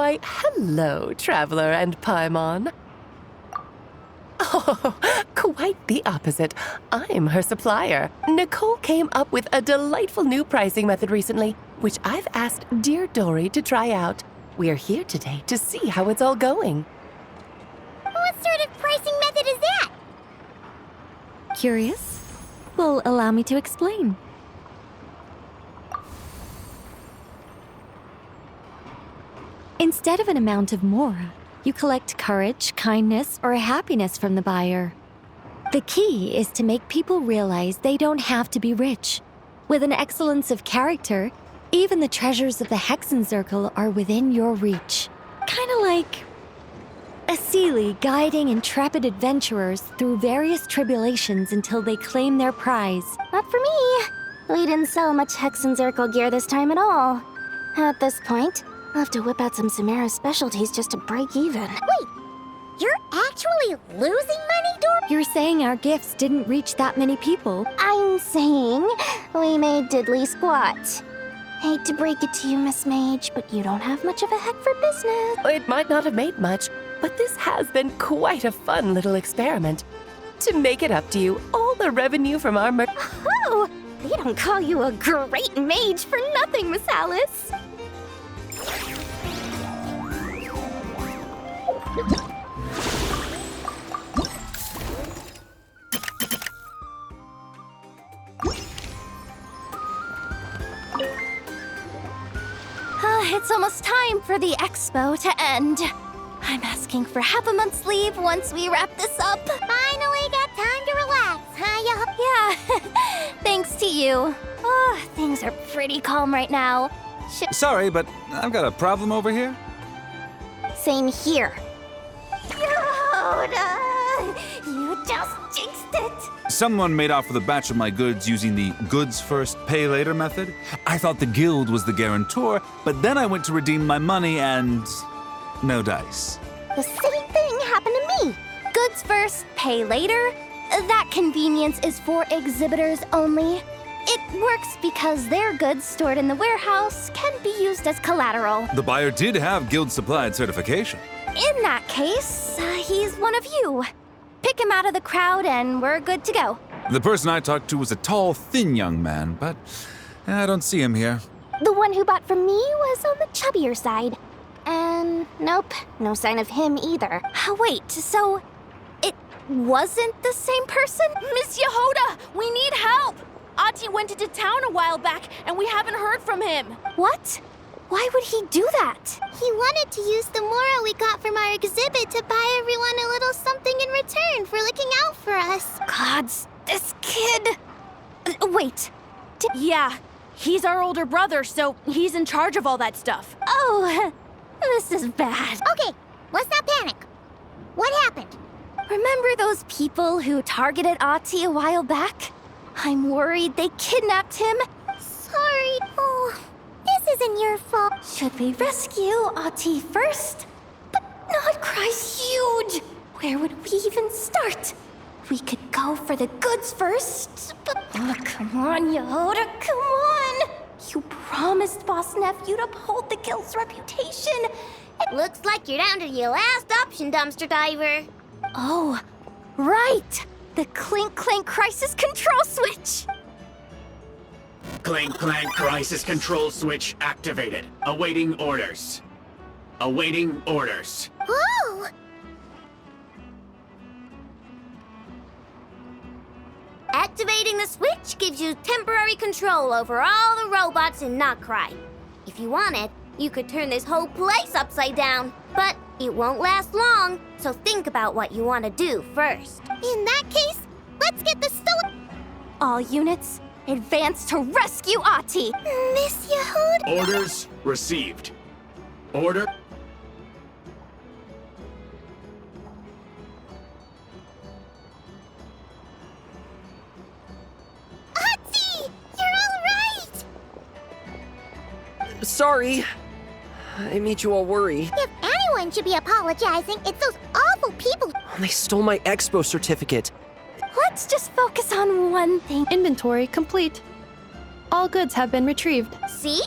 Why, hello, Traveler and Paimon. Oh, quite the opposite. I'm her supplier. Nicole came up with a delightful new pricing method recently, which I've asked dear Dory to try out. We're here today to see how it's all going. What sort of pricing method is that? Curious? Well, allow me to explain. Instead of an amount of mora, you collect courage, kindness, or happiness from the buyer. The key is to make people realize they don't have to be rich. With an excellence of character, even the treasures of the Hexenzirkel are within your reach. Kinda like a Seelie guiding intrepid adventurers through various tribulations until they claim their prize. Not for me. We didn't sell much Hexenzirkel gear this time at all. At this point, I'll have to whip out some Samara specialties just to break even. Wait, you're actually losing money, Dor? You're saying our gifts didn't reach that many people? I'm saying we made diddly squat. Hate to break it to you, Miss Mage, but you don't have much of a head for business. It might not have made much, but this has been quite a fun little experiment. To make it up to you, all the revenue from our Oh, they don't call you a great mage for nothing, Miss Alice. It's almost time for the expo to end. I'm asking for half a month's leave once we wrap this up. Finally got time to relax, huh? Yeah, thanks to you. Oh, things are pretty calm right now. Sorry, but I've got a problem over here. Same here. Yoda! You just jinxed it! Someone made off with a batch of my goods using the goods first, pay later method. I thought the guild was the guarantor, but then I went to redeem my money and no dice. The same thing happened to me. Goods first, pay later? That convenience is for exhibitors only. It works because their goods stored in the warehouse can be used as collateral. The buyer did have guild supplied certification. In that case, he's one of you. Pick him out of the crowd and we're good to go. The person I talked to was a tall, thin young man, but I don't see him here. The one who bought from me was on the chubbier side. And nope, no sign of him either. Wait, so it wasn't the same person? Miss Yehoda, we need help! Ati went into town a while back, and we haven't heard from him. What? Why would he do that? He wanted to use the mora we got from our exhibit to buy everyone a little something in return for looking out for us. Gods, this kid... Wait. Yeah, he's our older brother, so he's in charge of all that stuff. Oh, this is bad. Okay, let's not panic. What happened? Remember those people who targeted Ati a while back? I'm worried they kidnapped him. Sorry. Oh, this isn't your fault. Should we rescue Ati first? But Nodcry's huge. Where would we even start? We could go for the goods first, but come on, Yehoda, come on! You promised Boss Nephew to uphold the guild's reputation. It looks like you're down to your last option, dumpster diver. Oh, right! The Clink Clank Crisis Control Switch! Clank Clank Crisis Control Switch activated. Awaiting orders. Awaiting orders. Oh! Activating the switch gives you temporary control over all the robots in Notcry. If you wanted, you could turn this whole place upside down, but it won't last long, so think about what you want to do first. In that case, let's get the All units, advance to rescue Ati! Miss Yehoda? Orders received. Order. Ati! You're all right! Sorry. I made you all worry. If anyone should be apologizing, it's those awful people. They stole my expo certificate. Let's just focus on one thing. Inventory complete. All goods have been retrieved. See?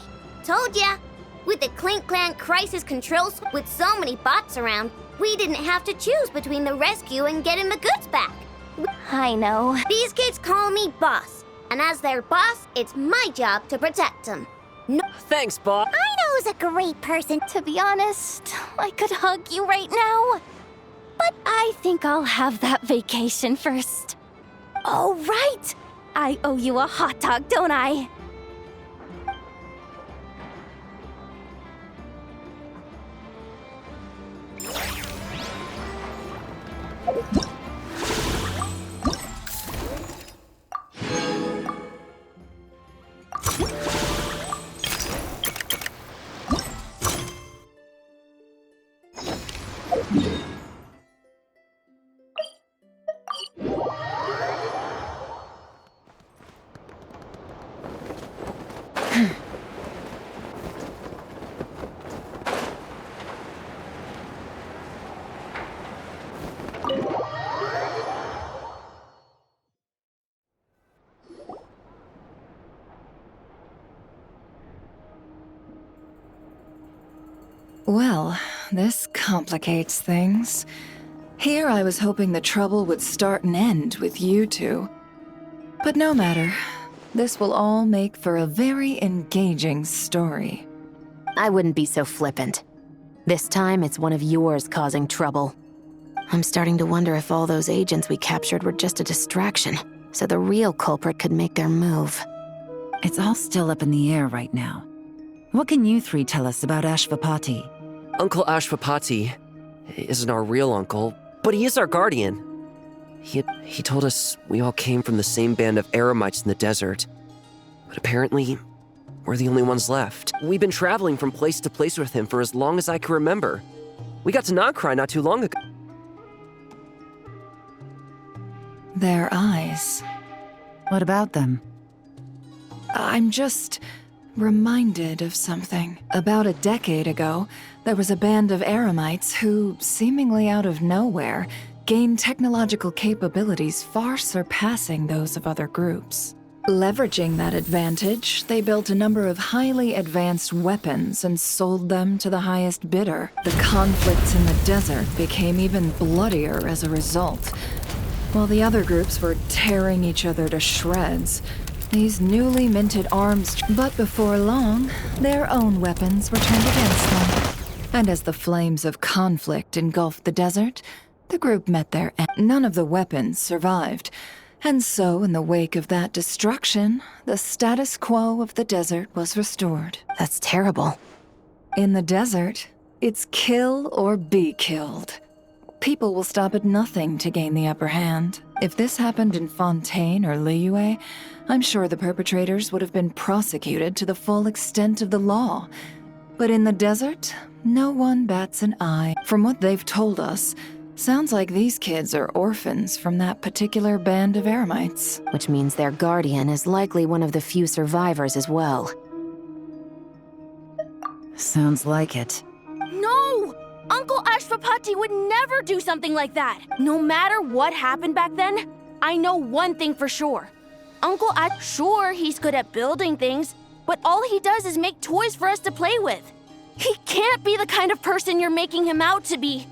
Told ya. With the Clink Clank Crisis Control with so many bots around, we didn't have to choose between the rescue and getting the goods back. I know. These kids call me boss, and as their boss, it's my job to protect them. No, Thanks, Bob. I know who's a great person. To be honest, I could hug you right now. But I think I'll have that vacation first. Oh, right! I owe you a hot dog, don't I? Well, this complicates things. Here I was hoping the trouble would start and end with you two. But no matter. This will all make for a very engaging story. I wouldn't be so flippant. This time, it's one of yours causing trouble. I'm starting to wonder if all those agents we captured were just a distraction, so the real culprit could make their move. It's all still up in the air right now. What can you three tell us about Ashvapati? Uncle Ashvapati isn't our real uncle, but he is our guardian. He told us we all came from the same band of Eremites in the desert. But apparently, we're the only ones left. We've been traveling from place to place with him for as long as I can remember. We got to Nagcry not too long ago. Their eyes. What about them? I'm just reminded of something. About a decade ago, there was a band of Eremites who, seemingly out of nowhere, gained technological capabilities far surpassing those of other groups. Leveraging that advantage, they built a number of highly advanced weapons and sold them to the highest bidder. The conflicts in the desert became even bloodier as a result. While the other groups were tearing each other to shreds, these newly minted arms, but before long, their own weapons were turned against them. And as the flames of conflict engulfed the desert, the group met their end. None of the weapons survived. And so, in the wake of that destruction, the status quo of the desert was restored. That's terrible. In the desert, it's kill or be killed. People will stop at nothing to gain the upper hand. If this happened in Fontaine or Liyue, I'm sure the perpetrators would have been prosecuted to the full extent of the law. But in the desert, no one bats an eye. From what they've told us, sounds like these kids are orphans from that particular band of Eremites. Which means their guardian is likely one of the few survivors as well. Sounds like it. No! Uncle Ashvapati would never do something like that. No matter what happened back then, I know one thing for sure. Uncle Ash, sure, he's good at building things, but all he does is make toys for us to play with. He can't be the kind of person you're making him out to be.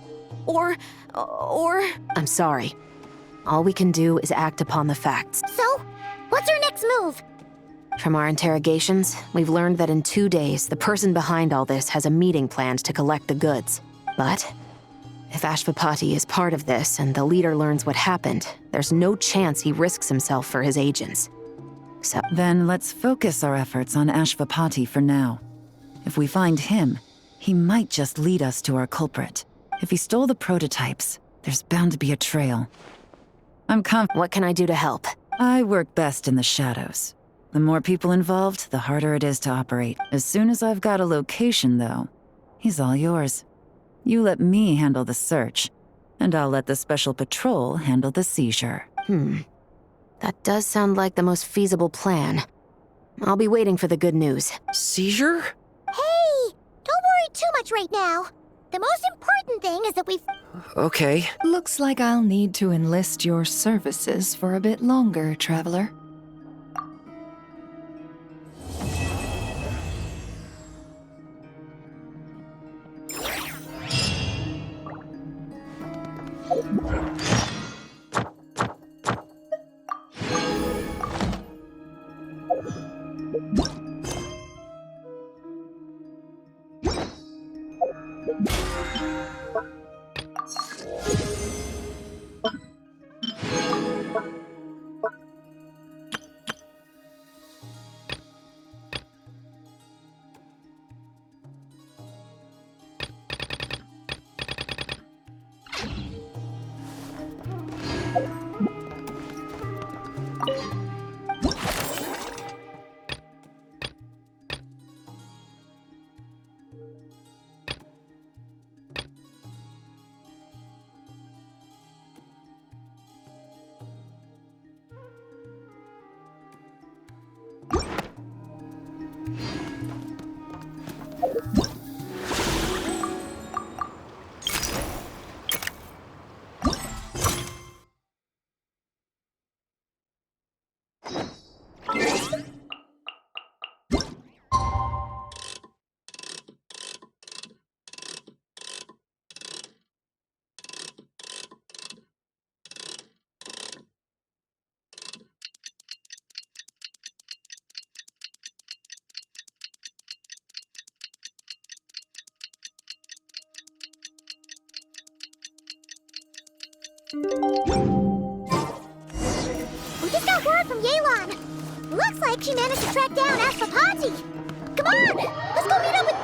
Or... I'm sorry. All we can do is act upon the facts. So, what's our next move? From our interrogations, we've learned that in 2 days, the person behind all this has a meeting planned to collect the goods. But if Ashvapati is part of this and the leader learns what happened, there's no chance he risks himself for his agents. So Then let's focus our efforts on Ashvapati for now. If we find him, he might just lead us to our culprit. If he stole the prototypes, there's bound to be a trail. what can I do to help? I work best in the shadows. The more people involved, the harder it is to operate. As soon as I've got a location, though, he's all yours. You let me handle the search, and I'll let the special patrol handle the seizure. That does sound like the most feasible plan. I'll be waiting for the good news. Seizure? Hey, don't worry too much right now. The most important thing is that we've... Okay. Looks like I'll need to enlist your services for a bit longer, Traveler. We just got word from Yelan. Looks like she managed to track down Ashfapati. Come on, let's go meet up with...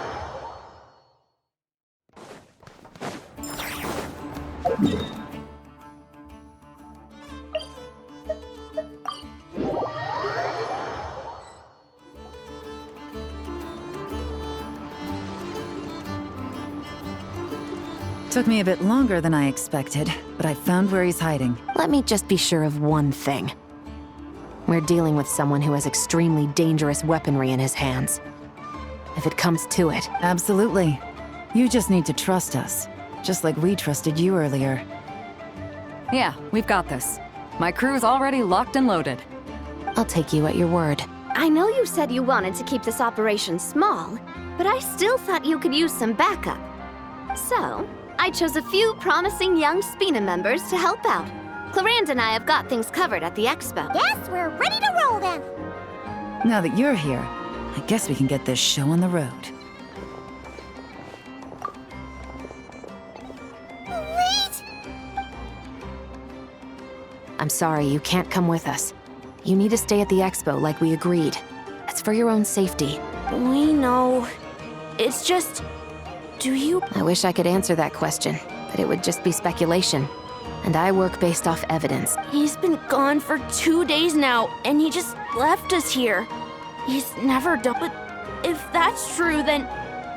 Took me a bit longer than I expected, but I found where he's hiding. Let me just be sure of one thing. We're dealing with someone who has extremely dangerous weaponry in his hands. If it comes to it. Absolutely. You just need to trust us, just like we trusted you earlier. Yeah, we've got this. My crew's already locked and loaded. I'll take you at your word. I know you said you wanted to keep this operation small, but I still thought you could use some backup. So, I chose a few promising young Spina members to help out. Clarande and I have got things covered at the expo. Yes, we're ready to roll then. Now that you're here, I guess we can get this show on the road. Wait! I'm sorry, you can't come with us. You need to stay at the expo like we agreed. It's for your own safety. We know. It's just... Do you... I wish I could answer that question, but it would just be speculation. And I work based off evidence. He's been gone for 2 days now, and he just left us here. He's never done... But if that's true, then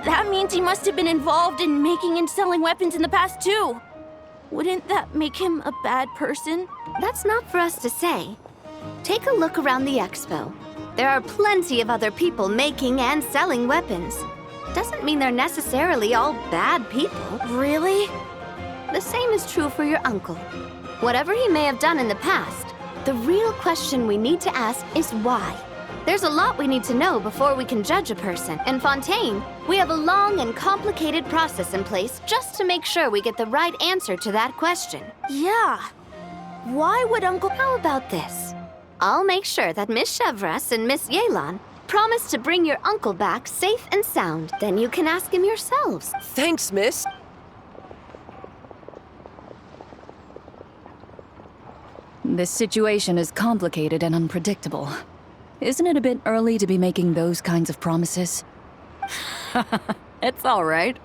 that means he must have been involved in making and selling weapons in the past, too. Wouldn't that make him a bad person? That's not for us to say. Take a look around the expo. There are plenty of other people making and selling weapons. Doesn't mean they're necessarily all bad people. Really? The same is true for your uncle. Whatever he may have done in the past, the real question we need to ask is why. There's a lot we need to know before we can judge a person. In Fontaine, we have a long and complicated process in place just to make sure we get the right answer to that question. Yeah. Why would Uncle... How about this? I'll make sure that Miss Chevras and Miss Yelan promise to bring your uncle back safe and sound. Then you can ask him yourselves. Thanks, miss. This situation is complicated and unpredictable. Isn't it a bit early to be making those kinds of promises? It's all right.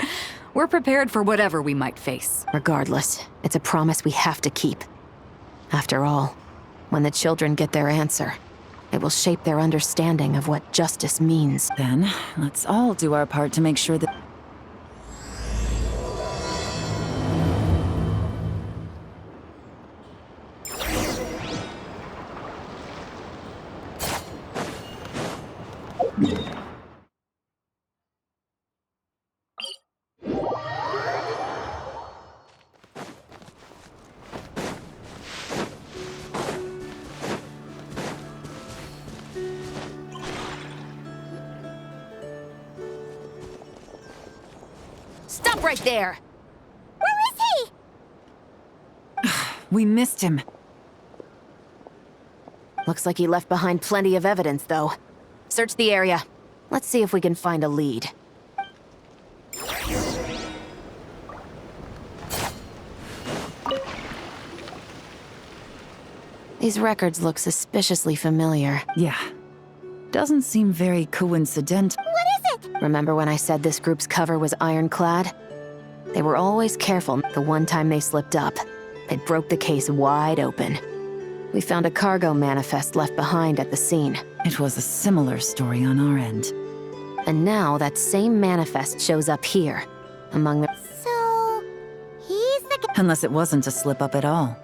We're prepared for whatever we might face. Regardless, it's a promise we have to keep. After all, when the children get their answer, it will shape their understanding of what justice means. Then, let's all do our part to make sure that... Stop right there! Where is he? We missed him. Looks like he left behind plenty of evidence, though. Search the area. Let's see if we can find a lead. These records look suspiciously familiar. Yeah. Doesn't seem very coincidental. What is it? Remember when I said this group's cover was ironclad? They were always careful. The one time they slipped up, they broke the case wide open. We found a cargo manifest left behind at the scene. It was a similar story on our end. And now that same manifest shows up here, among the... So, he's the Unless it wasn't a slip-up at all.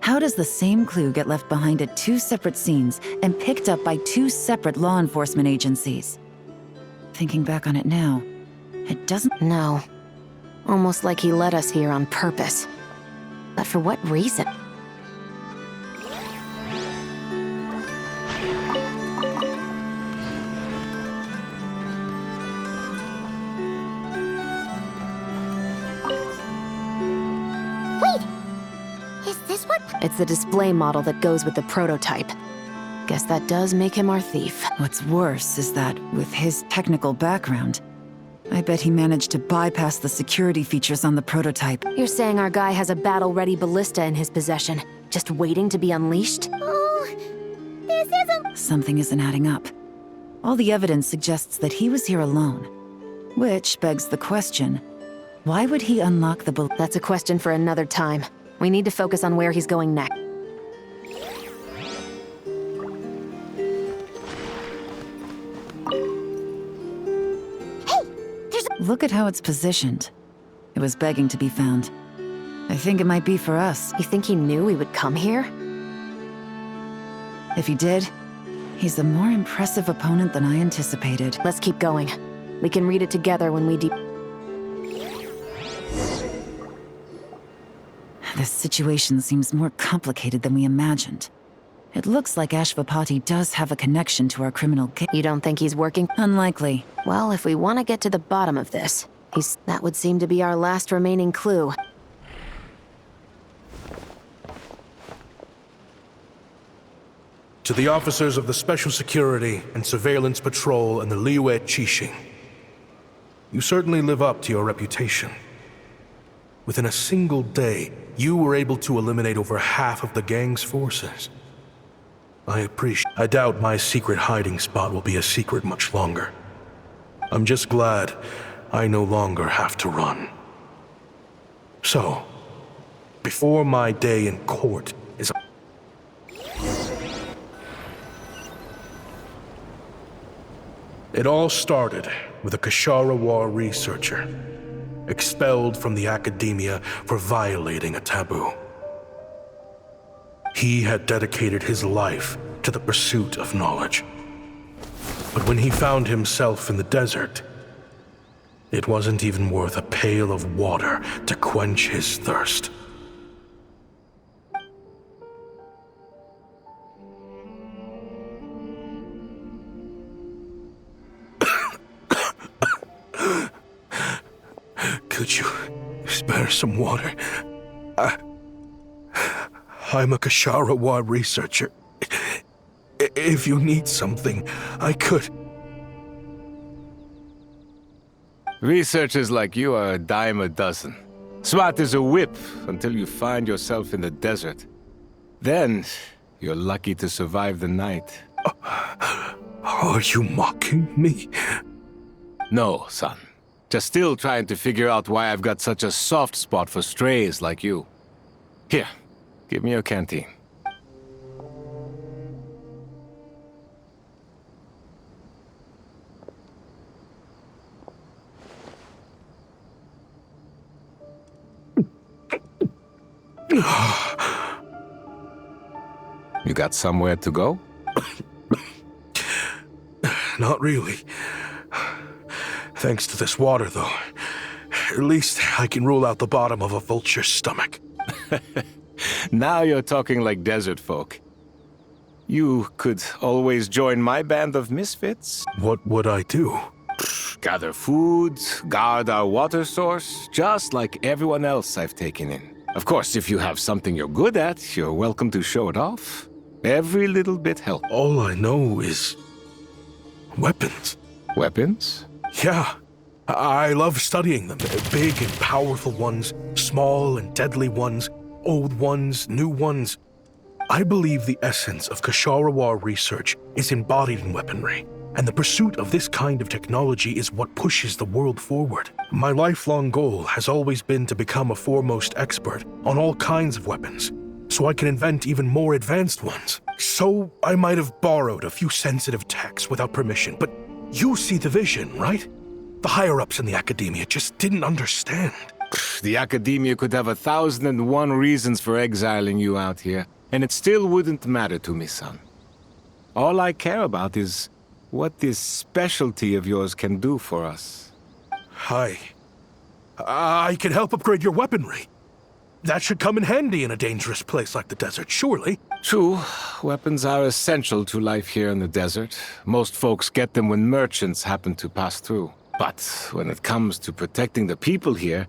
How does the same clue get left behind at 2 separate scenes and picked up by 2 separate law enforcement agencies? Thinking back on it now, it doesn't... No. Almost like he led us here on purpose. But for what reason? Wait! Is this what... It's the display model that goes with the prototype. Guess that does make him our thief. What's worse is that, with his technical background, I bet he managed to bypass the security features on the prototype. You're saying our guy has a battle-ready ballista in his possession, just waiting to be unleashed? Oh, this isn't... Something isn't adding up. All the evidence suggests that he was here alone. Which begs the question, why would he unlock the ballista? That's a question for another time. We need to focus on where he's going next. Look at how it's positioned. It was begging to be found. I think it might be for us. You think he knew we would come here? If he did, he's a more impressive opponent than I anticipated. Let's keep going. We can read it together when we This situation seems more complicated than we imagined. It looks like Ashvapati does have a connection to our criminal case. You don't think he's working? Unlikely. Well, if we want to get to the bottom of this, that would seem to be our last remaining clue. To the officers of the Special Security and Surveillance Patrol and the Liyue Qixing, you certainly live up to your reputation. Within a single day, you were able to eliminate over half of the gang's forces. I doubt my secret hiding spot will be a secret much longer. I'm just glad I no longer have to run. So, before my day in court is... It all started with a Kshatriya researcher, expelled from the academia for violating a taboo. He had dedicated his life to the pursuit of knowledge. But when he found himself in the desert, it wasn't even worth a pail of water to quench his thirst. Could you spare some water? I'm a Kshatriya researcher. If you need something, I could. Researchers like you are a dime a dozen. Smart as a whip until you find yourself in the desert. Then, you're lucky to survive the night. Are you mocking me? No, son. Just still trying to figure out why I've got such a soft spot for strays like you. Here, give me your canteen. You got somewhere to go? Not really. Thanks to this water, though. At least I can rule out the bottom of a vulture's stomach. Now you're talking like desert folk. You could always join my band of misfits. What would I do? Gather food, guard our water source, just like everyone else I've taken in. Of course, if you have something you're good at, you're welcome to show it off. Every little bit helps. All I know is weapons. Weapons? Yeah. I love studying them. Big and powerful ones, small and deadly ones, old ones, new ones. I believe the essence of Kshahrewar research is embodied in weaponry, and the pursuit of this kind of technology is what pushes the world forward. My lifelong goal has always been to become a foremost expert on all kinds of weapons, so I can invent even more advanced ones. So I might have borrowed a few sensitive techs without permission, but you see the vision, right? The higher-ups in the academia just didn't understand. The academia could have 1,001 reasons for exiling you out here, and it still wouldn't matter to me, son. All I care about is what this specialty of yours can do for us. I can help upgrade your weaponry. That should come in handy in a dangerous place like the desert, surely. True, weapons are essential to life here in the desert. Most folks get them when merchants happen to pass through. But when it comes to protecting the people here,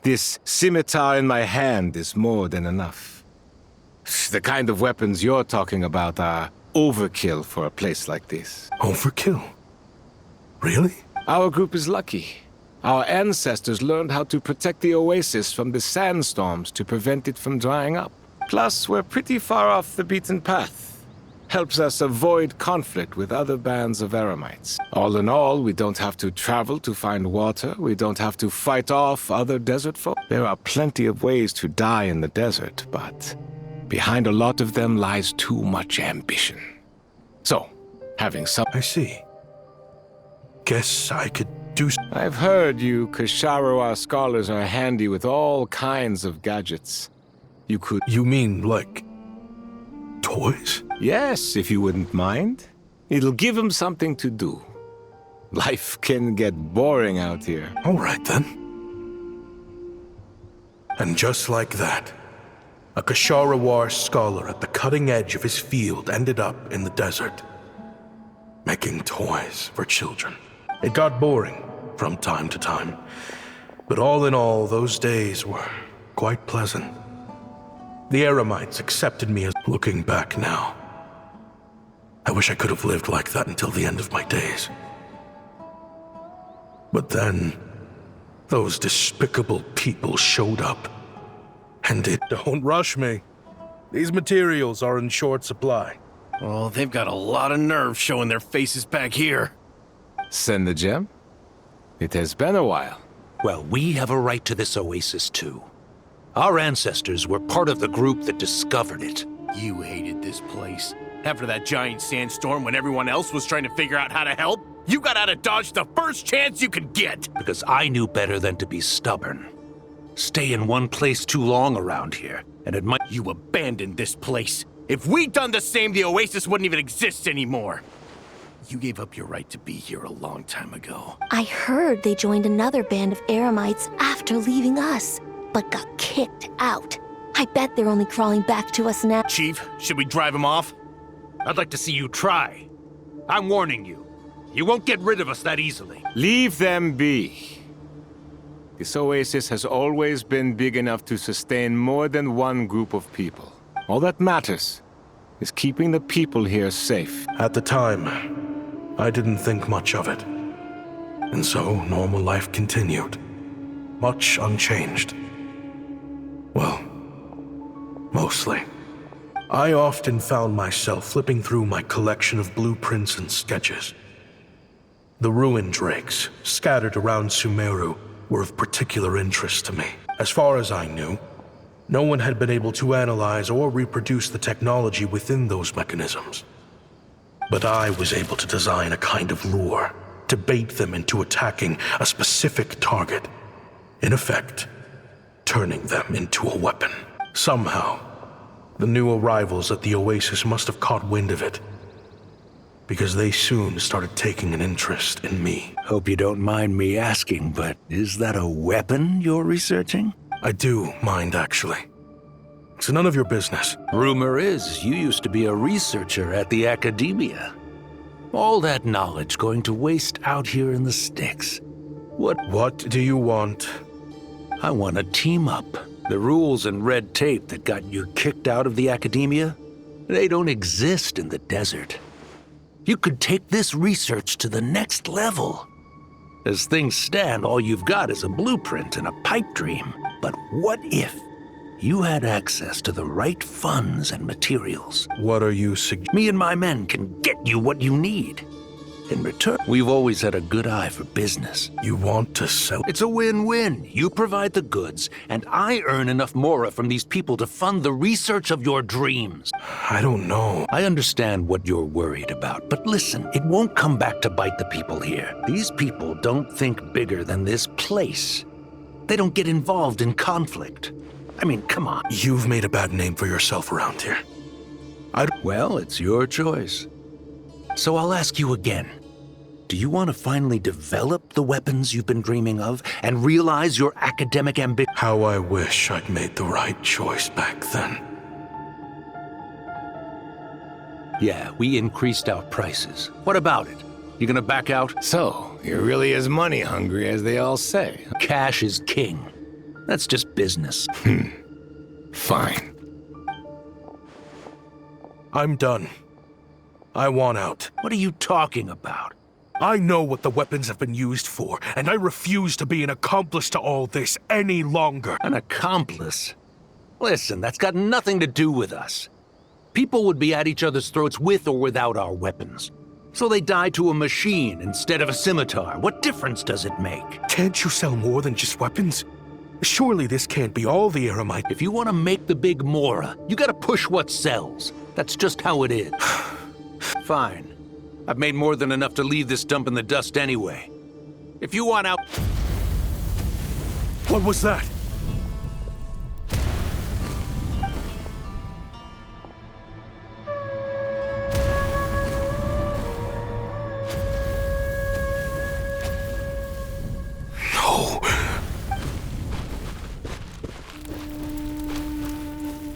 this scimitar in my hand is more than enough. The kind of weapons you're talking about are overkill for a place like this. Overkill? Really? Our group is lucky. Our ancestors learned how to protect the oasis from the sandstorms to prevent it from drying up. Plus, we're pretty far off the beaten path. Helps us avoid conflict with other bands of Eremites. All in all, we don't have to travel to find water. We don't have to fight off other desert folk. There are plenty of ways to die in the desert, but behind a lot of them lies too much ambition. So, having some... I see. Guess I could do... I've heard you Kshahrewar scholars are handy with all kinds of gadgets. You could... You mean, like... toys? Yes, if you wouldn't mind. It'll give them something to do. Life can get boring out here. All right, then. And just like that, a Kshahrewar scholar at the cutting edge of his field ended up in the desert, making toys for children. It got boring from time to time, but all in all, those days were quite pleasant. The Eremites accepted me as... Looking back now, I wish I could have lived like that until the end of my days. But then, those despicable people showed up, and it... Don't rush me. These materials are in short supply. Oh, they've got a lot of nerve showing their faces back here. Send the gem? It has been a while. Well, we have a right to this oasis, too. Our ancestors were part of the group that discovered it. You hated this place. After that giant sandstorm when everyone else was trying to figure out how to help, you got out of Dodge the first chance you could get! Because I knew better than to be stubborn. Stay in one place too long around here, and it might... You abandoned this place. If we'd done the same, the Oasis wouldn't even exist anymore. You gave up your right to be here a long time ago. I heard they joined another band of Eremites after leaving us, but got kicked out. I bet they're only crawling back to us now. Chief, should we drive him off? I'd like to see you try. I'm warning you. You won't get rid of us that easily. Leave them be. This oasis has always been big enough to sustain more than one group of people. All that matters is keeping the people here safe. At the time, I didn't think much of it. And so, normal life continued. Much unchanged. Well, mostly. I often found myself flipping through my collection of blueprints and sketches. The ruin drakes, scattered around Sumeru, were of particular interest to me. As far as I knew, no one had been able to analyze or reproduce the technology within those mechanisms. But I was able to design a kind of lure to bait them into attacking a specific target. In effect, turning them into a weapon. Somehow, the new arrivals at the Oasis must have caught wind of it, because they soon started taking an interest in me. Hope you don't mind me asking, but is that a weapon you're researching? I do mind, actually. It's none of your business. Rumor is you used to be a researcher at the Academia. All that knowledge going to waste out here in the sticks. What do you want? I want to team up. The rules and red tape that got you kicked out of the Academia, They don't exist in the desert. You could take this research to the next level. As things stand, all you've got is a blueprint and a pipe dream. But what if you had access to the right funds and materials? What are you Me and my men can get you what you need. In return, we've always had a good eye for business. You want to sell? It's a win-win. You provide the goods, and I earn enough mora from these people to fund the research of your dreams. I don't know. I understand what you're worried about, but listen, it won't come back to bite the people here. These people don't think bigger than this place. They don't get involved in conflict. I mean, come on. You've made a bad name for yourself around here. Well, it's your choice. So I'll ask you again. Do you want to finally develop the weapons you've been dreaming of and realize your academic ambition? How I wish I'd made the right choice back then. Yeah, we increased our prices. What about it? You gonna back out? So, you're really as money hungry as they all say. Cash is king. That's just business. Fine. I'm done. I want out. What are you talking about? I know what the weapons have been used for, and I refuse to be an accomplice to all this any longer. An accomplice? Listen, that's got nothing to do with us. People would be at each other's throats with or without our weapons. So they die to a machine instead of a scimitar. What difference does it make? Can't you sell more than just weapons? Surely this can't be all the Eremite. If you want to make the big mora, you gotta push what sells. That's just how it is. Fine. I've made more than enough to leave this dump in the dust anyway. If you want out... What was that? No.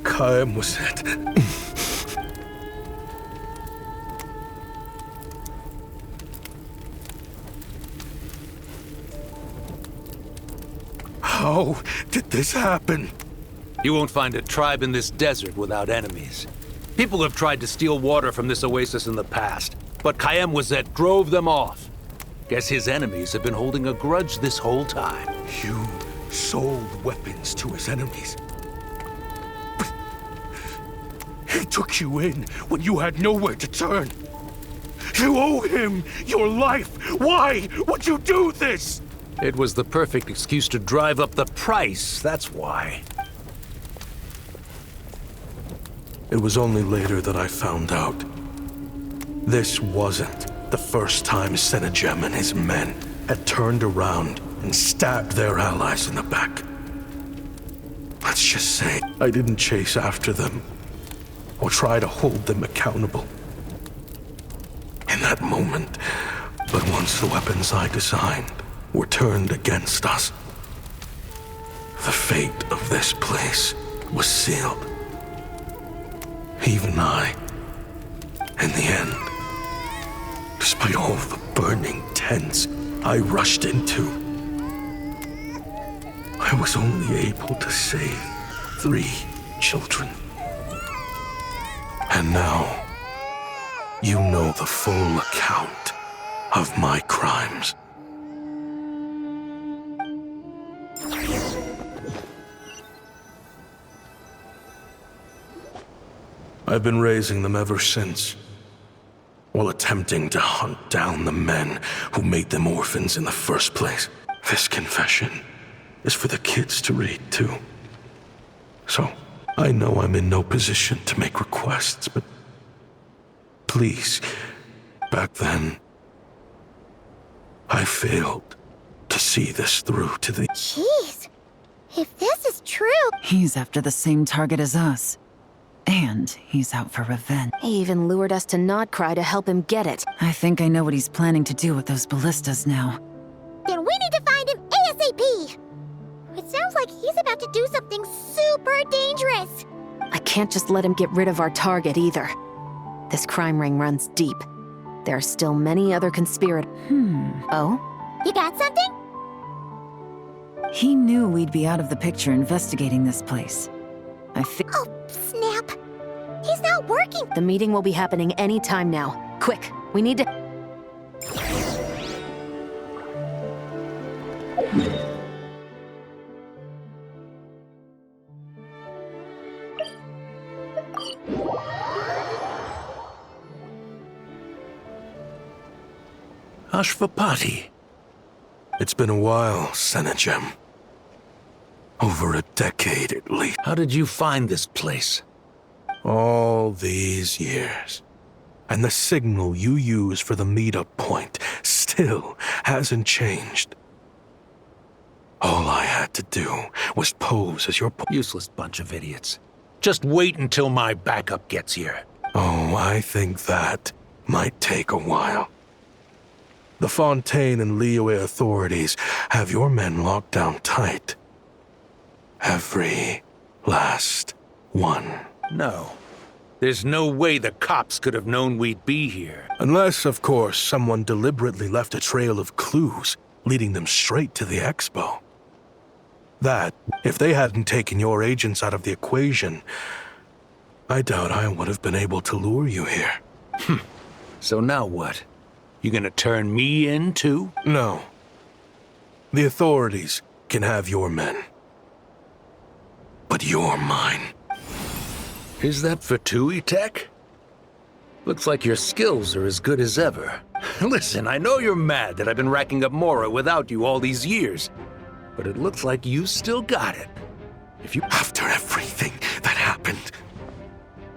Caem was it. How did this happen? You won't find a tribe in this desert without enemies. People have tried to steal water from this oasis in the past, but Caem Wazet drove them off. Guess his enemies have been holding a grudge this whole time. You sold weapons to his enemies. He took you in when you had nowhere to turn. You owe him your life. Why would you do this? It was the perfect excuse to drive up the price, that's why. It was only later that I found out. This wasn't the first time Senejem and his men had turned around and stabbed their allies in the back. Let's just say I didn't chase after them or try to hold them accountable. In that moment, but once the weapons I designed were turned against us, the fate of this place was sealed. Even I, in the end, despite all the burning tents I rushed into, I was only able to save 3 children. And now, you know the full account of my crimes. I've been raising them ever since, while attempting to hunt down the men who made them orphans in the first place. This confession is for the kids to read, too. So, I know I'm in no position to make requests, but please, back then, I failed to see this through to the... Jeez. If this is true... He's after the same target as us. And he's out for revenge. He even lured us to Notcry to help him get it. I think I know what he's planning to do with those ballistas now. Then we need to find him ASAP! It sounds like he's about to do something super dangerous! I can't just let him get rid of our target either. This crime ring runs deep. There are still many other conspirators. Oh? You got something? He knew we'd be out of the picture investigating this place. I think... Oh, snap. He's not not working. The meeting will be happening any time now. Quick, we need to... Ashvapati. It's been a while, Senegem. Over a decade at least. How did you find this place? All these years. And the signal you use for the meetup point still hasn't changed. All I had to do was pose as your... Useless bunch of idiots. Just wait until my backup gets here. Oh, I think that might take a while. The Fontaine and Liyue authorities have your men locked down tight. Every last one. No. There's no way the cops could have known we'd be here. Unless, of course, someone deliberately left a trail of clues, leading them straight to the expo. That, if they hadn't taken your agents out of the equation, I doubt I would have been able to lure you here. So now what? You gonna turn me in, too? No. The authorities can have your men. But you're mine. Is that Fatui tech? Looks like your skills are as good as ever. Listen, I know you're mad that I've been racking up Mora without you all these years, but it looks like you still got it. If you... After everything that happened,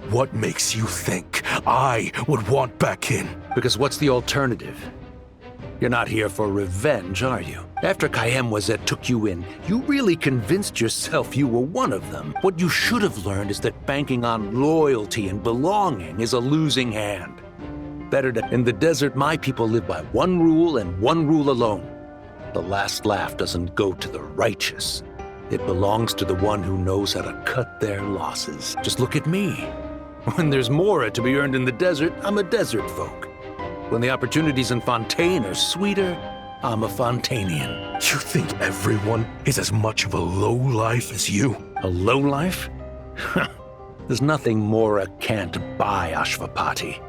what makes you think I would want back in? Because what's the alternative? You're not here for revenge, are you? After Kayemwazet took you in, you really convinced yourself you were one of them. What you should have learned is that banking on loyalty and belonging is a losing hand. Better to... In the desert, my people live by one rule and one rule alone. The last laugh doesn't go to the righteous. It belongs to the one who knows how to cut their losses. Just look at me. When there's Mora to be earned in the desert, I'm a desert folk. When the opportunities in Fontaine are sweeter, I'm a Fontainian. You think everyone is as much of a lowlife as you? A lowlife? There's nothing Mora can't buy, Ashvapati.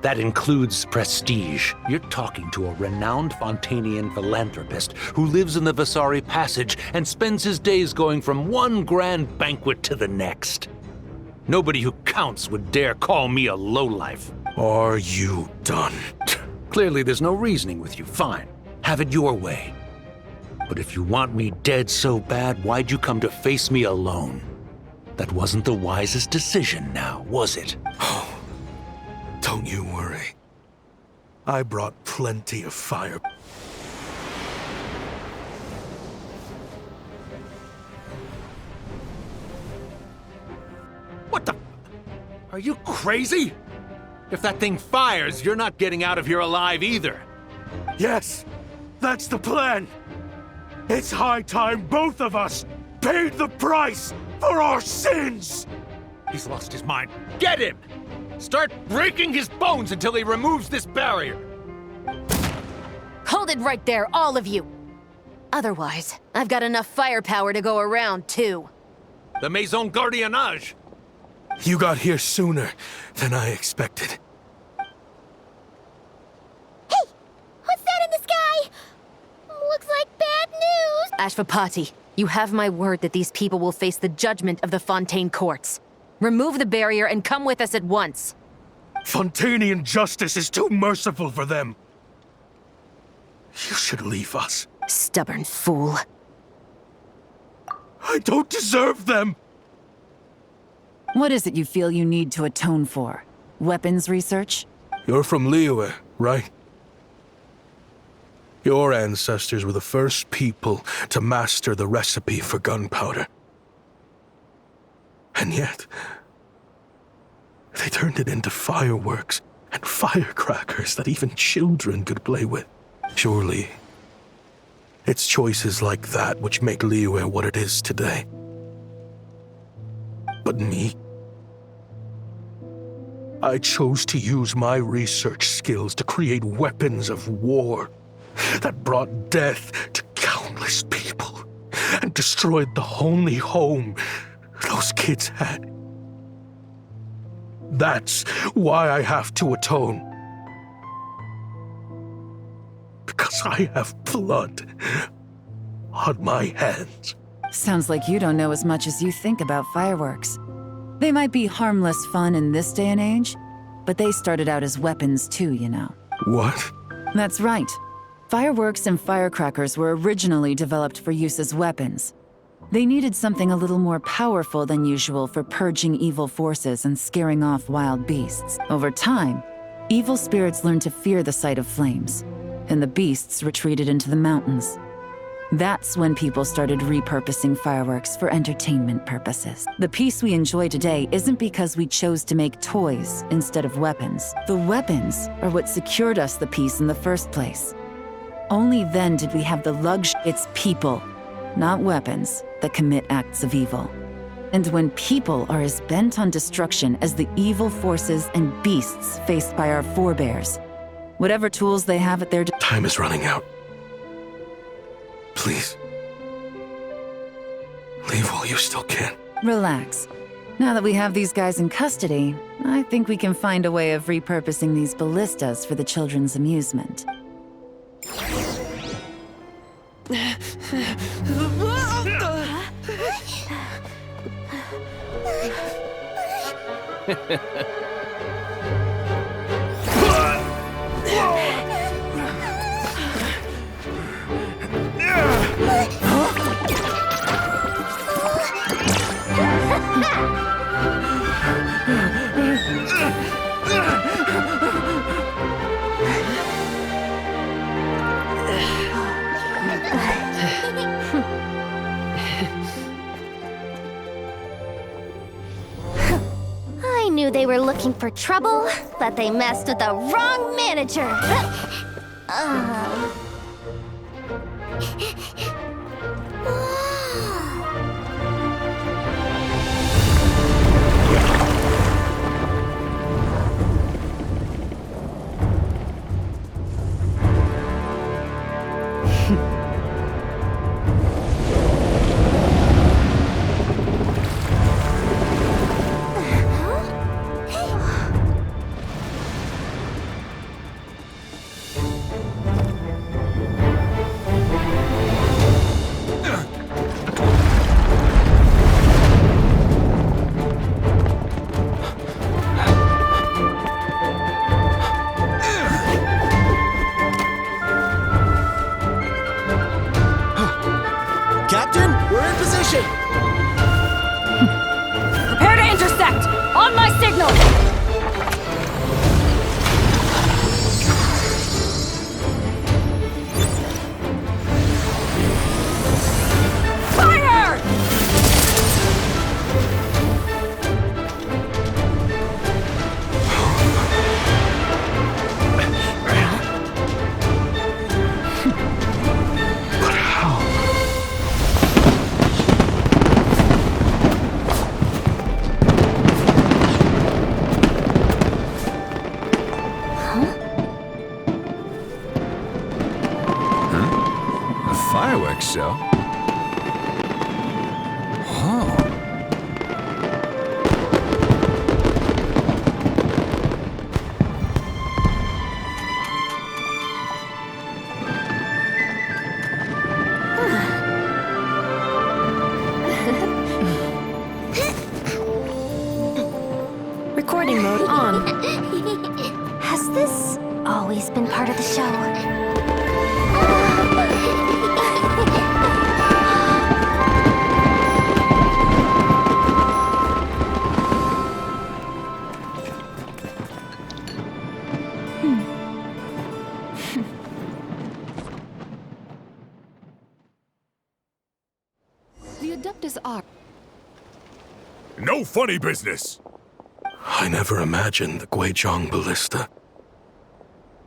That includes prestige. You're talking to a renowned Fontainian philanthropist who lives in the Vasari Passage and spends his days going from one grand banquet to the next. Nobody who counts would dare call me a lowlife. Are you done? Clearly there's no reasoning with you. Fine. Have it your way. But if you want me dead so bad, why'd you come to face me alone? That wasn't the wisest decision now, was it? Oh, don't you worry. I brought plenty of fire. What the... Are you crazy? If that thing fires, you're not getting out of here alive either. Yes, that's the plan. It's high time both of us paid the price for our sins. He's lost his mind. Get him! Start breaking his bones until he removes this barrier. Hold it right there, all of you. Otherwise, I've got enough firepower to go around, too. The Maison Gardiennage. You got here sooner than I expected. Hey! What's that in the sky? Looks like bad news! Ashvapati, you have my word that these people will face the judgment of the Fontaine courts. Remove the barrier and come with us at once. Fontainian justice is too merciful for them. You should leave us. Stubborn fool. I don't deserve them! What is it you feel you need to atone for? Weapons research? You're from Liyue, right? Your ancestors were the first people to master the recipe for gunpowder. And yet, they turned it into fireworks and firecrackers that even children could play with. Surely, it's choices like that which make Liyue what it is today. But me? I chose to use my research skills to create weapons of war that brought death to countless people and destroyed the only home those kids had. That's why I have to atone. Because I have blood on my hands. Sounds like you don't know as much as you think about fireworks. They might be harmless fun in this day and age, but they started out as weapons too, you know. What? That's right. Fireworks and firecrackers were originally developed for use as weapons. They needed something a little more powerful than usual for purging evil forces and scaring off wild beasts. Over time, evil spirits learned to fear the sight of flames, and the beasts retreated into the mountains. That's when people started repurposing fireworks for entertainment purposes. The peace we enjoy today isn't because we chose to make toys instead of weapons. The weapons are what secured us the peace in the first place. Only then did we have the luxury. It's people, not weapons, that commit acts of evil. And when people are as bent on destruction as the evil forces and beasts faced by our forebears, whatever tools they have at their Time is running out. Please. Leave while you still can. Relax. Now that we have these guys in custody, I think we can find a way of repurposing these ballistas for the children's amusement. I knew they were looking for trouble, but they messed with the wrong manager. Captain, we're in position! Prepare to intersect! On my signal! Fire! Fireworks show? Oh. Recording mode on. Has this always been part of the show? The Adeptus are. No funny business! I never imagined the Guizhong Ballista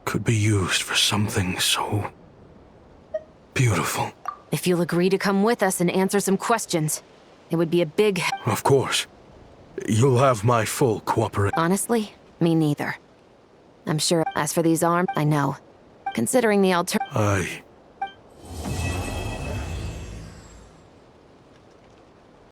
could be used for something so beautiful. If you'll agree to come with us and answer some questions, it would be a big... Of course. You'll have my full cooperation. Honestly, me neither. I'm sure as for these arms, I know. Considering the I